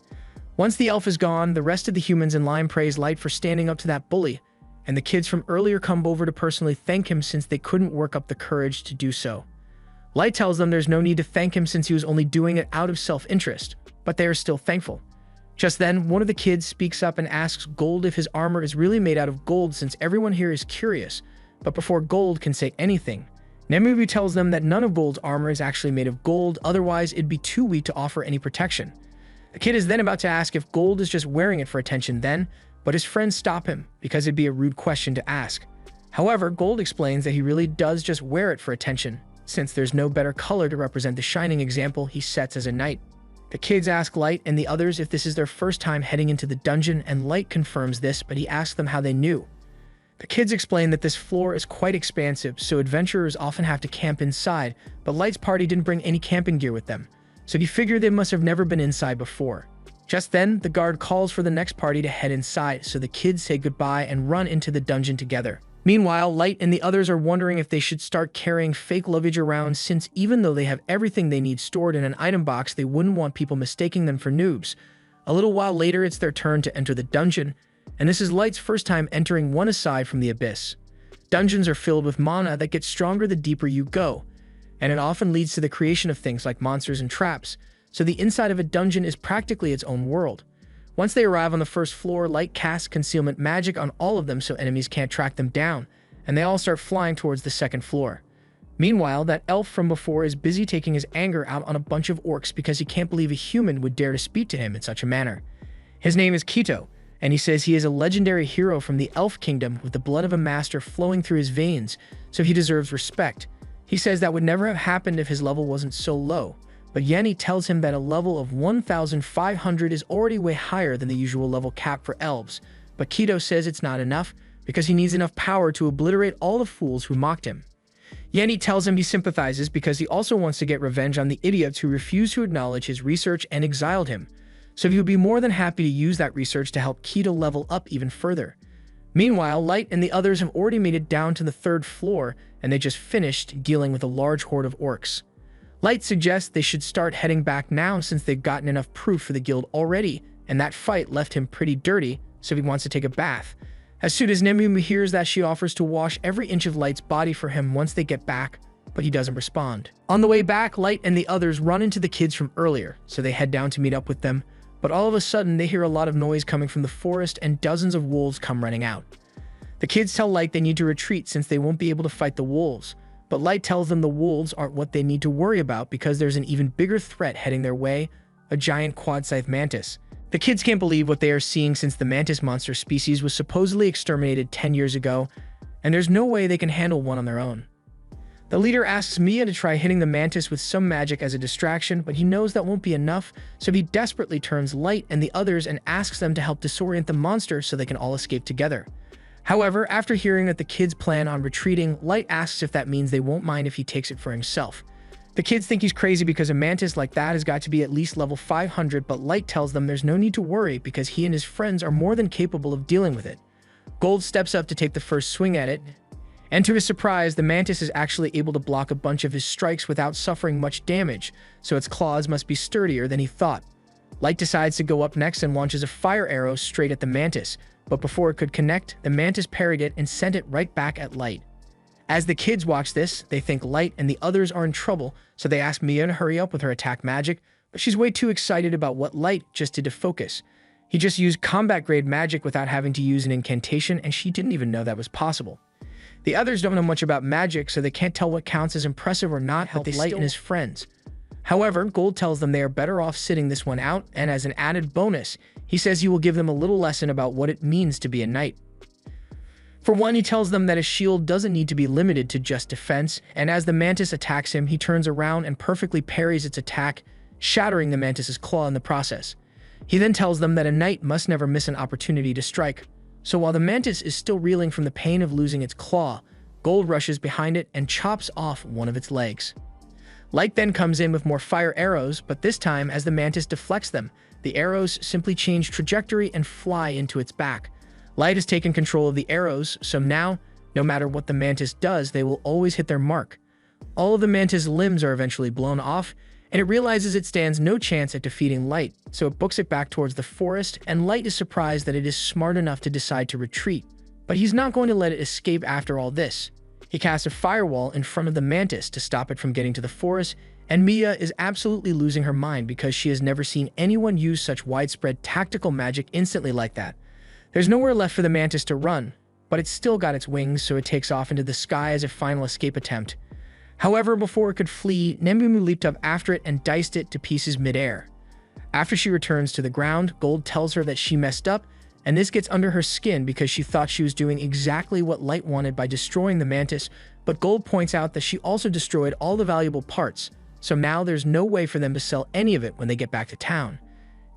Once the elf is gone, the rest of the humans in line praise Light for standing up to that bully, and the kids from earlier come over to personally thank him since they couldn't work up the courage to do so. Light tells them there's no need to thank him since he was only doing it out of self-interest, but they are still thankful. Just then, one of the kids speaks up and asks Gold if his armor is really made out of gold since everyone here is curious, but before Gold can say anything, Nemumu tells them that none of Gold's armor is actually made of gold, otherwise it'd be too weak to offer any protection. The kid is then about to ask if Gold is just wearing it for attention then, but his friends stop him because it'd be a rude question to ask. However, Gold explains that he really does just wear it for attention, since there's no better color to represent the shining example he sets as a knight. The kids ask Light and the others if this is their first time heading into the dungeon, and Light confirms this, but he asks them how they knew. The kids explain that this floor is quite expansive, so adventurers often have to camp inside, but Light's party didn't bring any camping gear with them, so he figured they must have never been inside before. Just then, the guard calls for the next party to head inside, so the kids say goodbye and run into the dungeon together. Meanwhile, Light and the others are wondering if they should start carrying fake luggage around, since even though they have everything they need stored in an item box, they wouldn't want people mistaking them for noobs. A little while later, it's their turn to enter the dungeon, and this is Light's first time entering one aside from the abyss. Dungeons are filled with mana that gets stronger the deeper you go, and it often leads to the creation of things like monsters and traps, so the inside of a dungeon is practically its own world. Once they arrive on the first floor, Light casts concealment magic on all of them so enemies can't track them down, and they all start flying towards the second floor. Meanwhile, that elf from before is busy taking his anger out on a bunch of orcs because he can't believe a human would dare to speak to him in such a manner. His name is Keto, and he says he is a legendary hero from the elf kingdom with the blood of a master flowing through his veins, so he deserves respect. He says that would never have happened if his level wasn't so low, but Yenny tells him that a level of 1,500 is already way higher than the usual level cap for elves, but Keto says it's not enough because he needs enough power to obliterate all the fools who mocked him. Yenny tells him he sympathizes because he also wants to get revenge on the idiots who refused to acknowledge his research and exiled him, so he would be more than happy to use that research to help Keto level up even further. Meanwhile, Light and the others have already made it down to the third floor, and they just finished dealing with a large horde of orcs. Light suggests they should start heading back now since they've gotten enough proof for the guild already, and that fight left him pretty dirty, so he wants to take a bath. As soon as Nemu hears that, she offers to wash every inch of Light's body for him once they get back, but he doesn't respond. On the way back, Light and the others run into the kids from earlier, so they head down to meet up with them, but all of a sudden they hear a lot of noise coming from the forest and dozens of wolves come running out. The kids tell Light they need to retreat since they won't be able to fight the wolves, but Light tells them the wolves aren't what they need to worry about because there's an even bigger threat heading their way, a giant quad-scythe mantis. The kids can't believe what they are seeing since the mantis monster species was supposedly exterminated 10 years ago, and there's no way they can handle one on their own. The leader asks Mia to try hitting the mantis with some magic as a distraction, but he knows that won't be enough, so he desperately turns Light and the others and asks them to help disorient the monster so they can all escape together. However, after hearing that the kids plan on retreating, Light asks if that means they won't mind if he takes it for himself. The kids think he's crazy because a mantis like that has got to be at least level 500, but Light tells them there's no need to worry because he and his friends are more than capable of dealing with it. Gold steps up to take the first swing at it, and to his surprise, the mantis is actually able to block a bunch of his strikes without suffering much damage, so its claws must be sturdier than he thought. Light decides to go up next and launches a fire arrow straight at the mantis, but before it could connect, the mantis parried it and sent it right back at Light. As the kids watch this, they think Light and the others are in trouble, so they ask Mia to hurry up with her attack magic, but she's way too excited about what Light just did to focus. He just used combat-grade magic without having to use an incantation, and she didn't even know that was possible. The others don't know much about magic, so they can't tell what counts as impressive or not, but they Light and his friends. However, Gold tells them they are better off sitting this one out, and as an added bonus, he says he will give them a little lesson about what it means to be a knight. For one, he tells them that a shield doesn't need to be limited to just defense, and as the mantis attacks him, he turns around and perfectly parries its attack, shattering the mantis's claw in the process. He then tells them that a knight must never miss an opportunity to strike, so while the mantis is still reeling from the pain of losing its claw, Gold rushes behind it and chops off one of its legs. Light then comes in with more fire arrows, but this time, as the mantis deflects them, the arrows simply change trajectory and fly into its back. Light has taken control of the arrows, so now, no matter what the mantis does, they will always hit their mark. All of the mantis' limbs are eventually blown off, and it realizes it stands no chance at defeating Light, so it books it back towards the forest, and Light is surprised that it is smart enough to decide to retreat. But he's not going to let it escape after all this. He casts a firewall in front of the mantis to stop it from getting to the forest, and Mia is absolutely losing her mind because she has never seen anyone use such widespread tactical magic instantly like that. There's nowhere left for the mantis to run, but it's still got its wings, so it takes off into the sky as a final escape attempt. However, before it could flee, Nembumu leaped up after it and diced it to pieces midair. After she returns to the ground, Gold tells her that she messed up, and this gets under her skin because she thought she was doing exactly what Light wanted by destroying the mantis, but Gold points out that she also destroyed all the valuable parts, so now there's no way for them to sell any of it when they get back to town.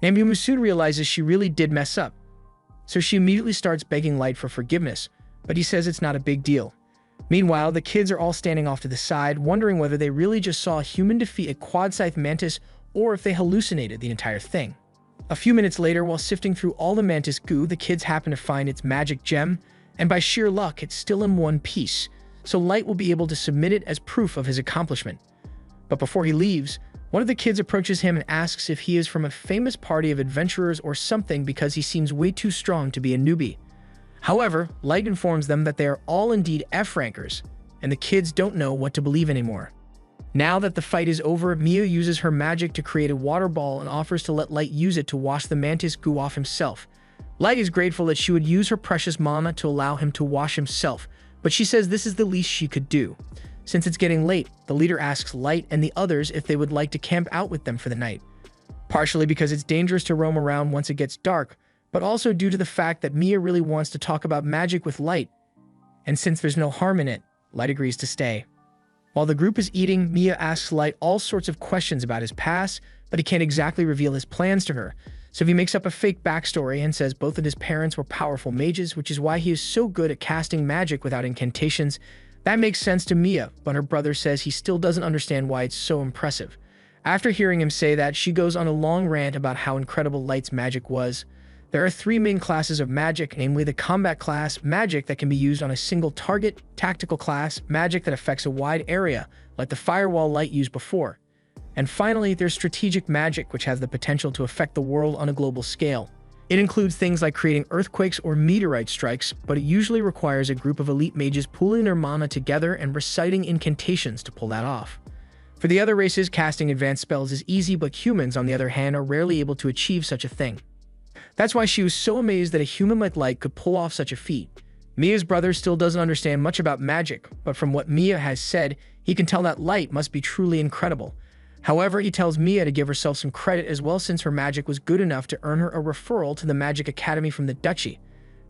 Nembumu soon realizes she really did mess up, so she immediately starts begging Light for forgiveness, but he says it's not a big deal. Meanwhile, the kids are all standing off to the side, wondering whether they really just saw a human defeat a quad-scythe mantis or if they hallucinated the entire thing. A few minutes later, while sifting through all the mantis goo, the kids happen to find its magic gem, and by sheer luck, it's still in one piece, so Light will be able to submit it as proof of his accomplishment. But before he leaves, one of the kids approaches him and asks if he is from a famous party of adventurers or something because he seems way too strong to be a newbie. However, Light informs them that they are all indeed F-rankers, and the kids don't know what to believe anymore. Now that the fight is over, Mia uses her magic to create a water ball and offers to let Light use it to wash the mantis goo off himself. Light is grateful that she would use her precious mana to allow him to wash himself, but she says this is the least she could do. Since it's getting late, the leader asks Light and the others if they would like to camp out with them for the night. Partially because it's dangerous to roam around once it gets dark, but also due to the fact that Mia really wants to talk about magic with Light. And since there's no harm in it, Light agrees to stay. While the group is eating, Mia asks Light all sorts of questions about his past, but he can't exactly reveal his plans to her. So he makes up a fake backstory and says both of his parents were powerful mages, which is why he is so good at casting magic without incantations. That makes sense to Mia, but her brother says he still doesn't understand why it's so impressive. After hearing him say that, she goes on a long rant about how incredible Light's magic was. There are three main classes of magic, namely the combat class, magic that can be used on a single target, tactical class, magic that affects a wide area, like the firewall Light used before. And finally, there's strategic magic, which has the potential to affect the world on a global scale. It includes things like creating earthquakes or meteorite strikes, but it usually requires a group of elite mages pooling their mana together and reciting incantations to pull that off. For the other races, casting advanced spells is easy, but humans, on the other hand, are rarely able to achieve such a thing. That's why she was so amazed that a human like Light could pull off such a feat. Mia's brother still doesn't understand much about magic, but from what Mia has said, he can tell that Light must be truly incredible. However, he tells Mia to give herself some credit as well since her magic was good enough to earn her a referral to the Magic Academy from the Duchy.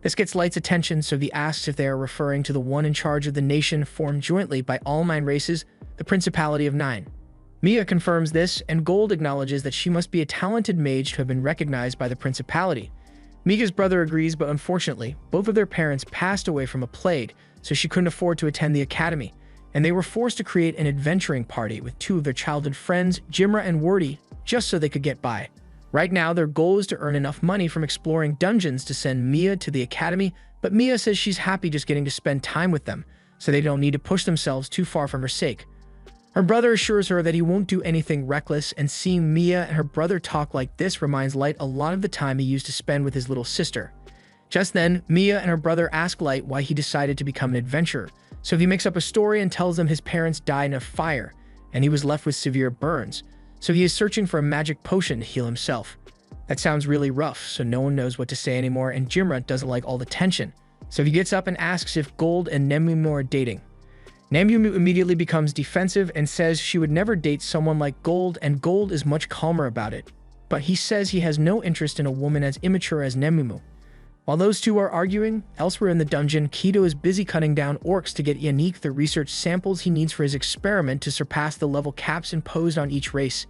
This gets Light's attention, so he asks if they are referring to the one in charge of the nation formed jointly by all 9 races, the Principality of 9. Mia confirms this, and Gold acknowledges that she must be a talented mage to have been recognized by the Principality. Mia's brother agrees, but unfortunately, both of their parents passed away from a plague, so she couldn't afford to attend the academy, and they were forced to create an adventuring party with 2 of their childhood friends, Jimra and Wordy, just so they could get by. Right now, their goal is to earn enough money from exploring dungeons to send Mia to the academy, but Mia says she's happy just getting to spend time with them, so they don't need to push themselves too far for her sake. Her brother assures her that he won't do anything reckless, and seeing Mia and her brother talk like this reminds Light a lot of the time he used to spend with his little sister. Just then, Mia and her brother ask Light why he decided to become an adventurer, so he makes up a story and tells them his parents died in a fire, and he was left with severe burns, so he is searching for a magic potion to heal himself. That sounds really rough, so no one knows what to say anymore, and Jimra doesn't like all the tension, so he gets up and asks if Gold and Nemumu are dating. Nemumu immediately becomes defensive and says she would never date someone like Gold, and Gold is much calmer about it. But he says he has no interest in a woman as immature as Nemumu. While those two are arguing, elsewhere in the dungeon, Kido is busy cutting down orcs to get Yannick the research samples he needs for his experiment to surpass the level caps imposed on each race.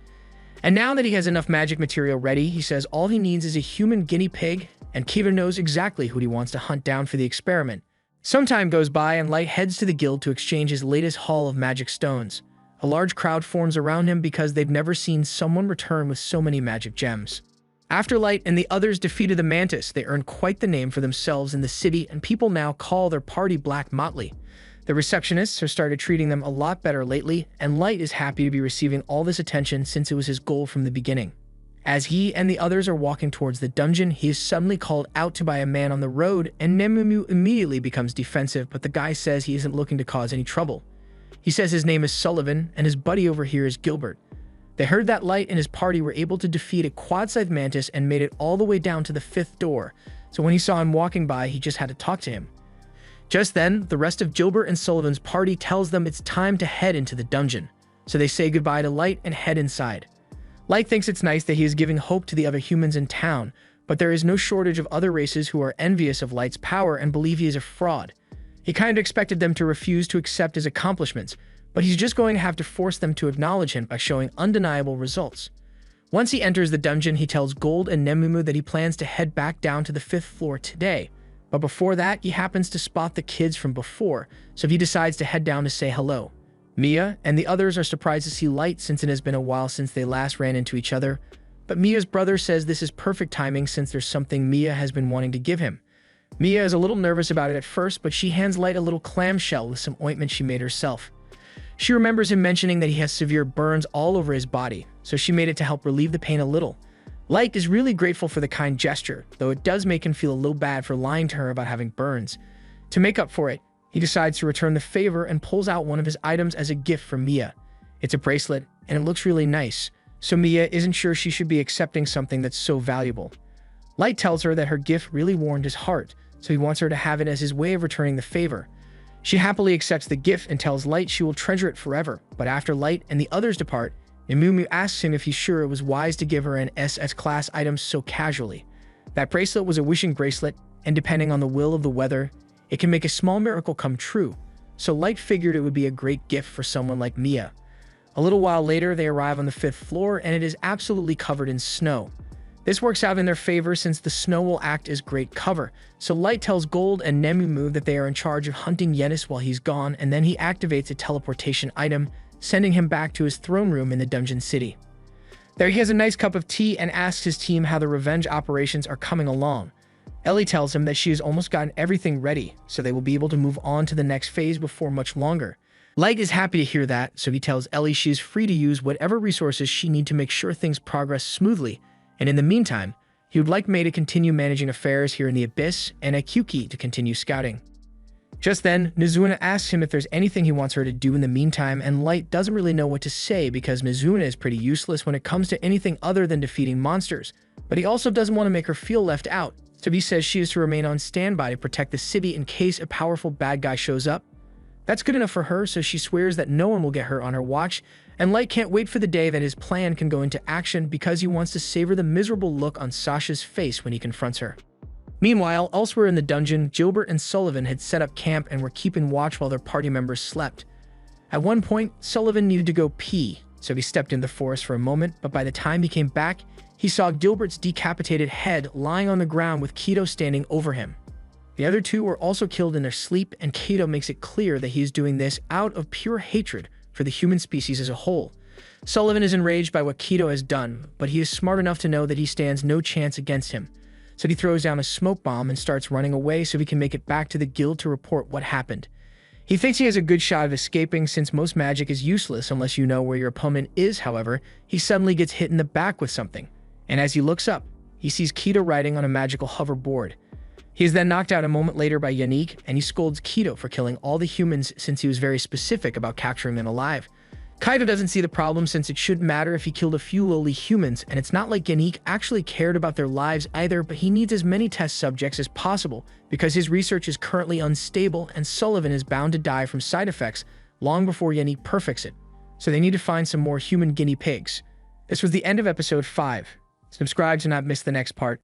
And now that he has enough magic material ready, he says all he needs is a human guinea pig, and Kido knows exactly who he wants to hunt down for the experiment. Some time goes by and Light heads to the guild to exchange his latest haul of magic stones. A large crowd forms around him because they've never seen someone return with so many magic gems. After Light and the others defeated the Mantis, they earned quite the name for themselves in the city, and people now call their party Black Motley. The receptionists have started treating them a lot better lately, and Light is happy to be receiving all this attention since it was his goal from the beginning. As he and the others are walking towards the dungeon, he is suddenly called out to by a man on the road, and Nemumu immediately becomes defensive, but the guy says he isn't looking to cause any trouble. He says his name is Sullivan, and his buddy over here is Gilbert. They heard that Light and his party were able to defeat a quad-sized mantis and made it all the way down to the 5th door, so when he saw him walking by, he just had to talk to him. Just then, the rest of Gilbert and Sullivan's party tells them it's time to head into the dungeon, so they say goodbye to Light and head inside. Light thinks it's nice that he is giving hope to the other humans in town, but there is no shortage of other races who are envious of Light's power and believe he is a fraud. He kind of expected them to refuse to accept his accomplishments, but he's just going to have to force them to acknowledge him by showing undeniable results. Once he enters the dungeon, he tells Gold and Nemumu that he plans to head back down to the 5th floor today, but before that, he happens to spot the kids from before, so he decides to head down to say hello. Mia and the others are surprised to see Light since it has been a while since they last ran into each other, but Mia's brother says this is perfect timing since there's something Mia has been wanting to give him. Mia is a little nervous about it at first, but she hands Light a little clamshell with some ointment she made herself. She remembers him mentioning that he has severe burns all over his body, so she made it to help relieve the pain a little. Light is really grateful for the kind gesture, though it does make him feel a little bad for lying to her about having burns. To make up for it, he decides to return the favor and pulls out one of his items as a gift from Mia. It's a bracelet, and it looks really nice, so Mia isn't sure she should be accepting something that's so valuable. Light tells her that her gift really warmed his heart, so he wants her to have it as his way of returning the favor. She happily accepts the gift and tells Light she will treasure it forever, but after Light and the others depart, Imumu asks him if he's sure it was wise to give her an SS-class item so casually. That bracelet was a wishing bracelet, and depending on the will of the weather, it can make a small miracle come true, so Light figured it would be a great gift for someone like Mia. A little while later, they arrive on the 5th floor, and it is absolutely covered in snow. This works out in their favor since the snow will act as great cover, so Light tells Gold and Nemumu that they are in charge of hunting Yenis while he's gone, and then he activates a teleportation item, sending him back to his throne room in the dungeon city. There he has a nice cup of tea and asks his team how the revenge operations are coming along. Ellie tells him that she has almost gotten everything ready, so they will be able to move on to the next phase before much longer. Light is happy to hear that, so he tells Ellie she is free to use whatever resources she needs to make sure things progress smoothly, and in the meantime, he would like Mei to continue managing affairs here in the Abyss and Akuki to continue scouting. Just then, Mizuna asks him if there's anything he wants her to do in the meantime, and Light doesn't really know what to say because Mizuna is pretty useless when it comes to anything other than defeating monsters, but he also doesn't want to make her feel left out, so he says she is to remain on standby to protect the city in case a powerful bad guy shows up. That's good enough for her, so she swears that no one will get her on her watch, and Light can't wait for the day that his plan can go into action because he wants to savor the miserable look on Sasha's face when he confronts her. Meanwhile, elsewhere in the dungeon, Gilbert and Sullivan had set up camp and were keeping watch while their party members slept. At one point, Sullivan needed to go pee, so he stepped in the forest for a moment, but by the time he came back, he saw Gilbert's decapitated head lying on the ground with Keto standing over him. The other two were also killed in their sleep, and Keto makes it clear that he is doing this out of pure hatred for the human species as a whole. Sullivan is enraged by what Keto has done, but he is smart enough to know that he stands no chance against him. So he throws down a smoke bomb and starts running away so he can make it back to the guild to report what happened. He thinks he has a good shot of escaping since most magic is useless unless you know where your opponent is. However, he suddenly gets hit in the back with something, and as he looks up, he sees Keto riding on a magical hoverboard. He is then knocked out a moment later by Yannick, and he scolds Keto for killing all the humans since he was very specific about capturing them alive. Kaido doesn't see the problem since it shouldn't matter if he killed a few lowly humans, and it's not like Yannick actually cared about their lives either, but he needs as many test subjects as possible because his research is currently unstable and Sullivan is bound to die from side effects long before Yannick perfects it. So they need to find some more human guinea pigs. This was the end of episode 5. Subscribe to not miss the next part.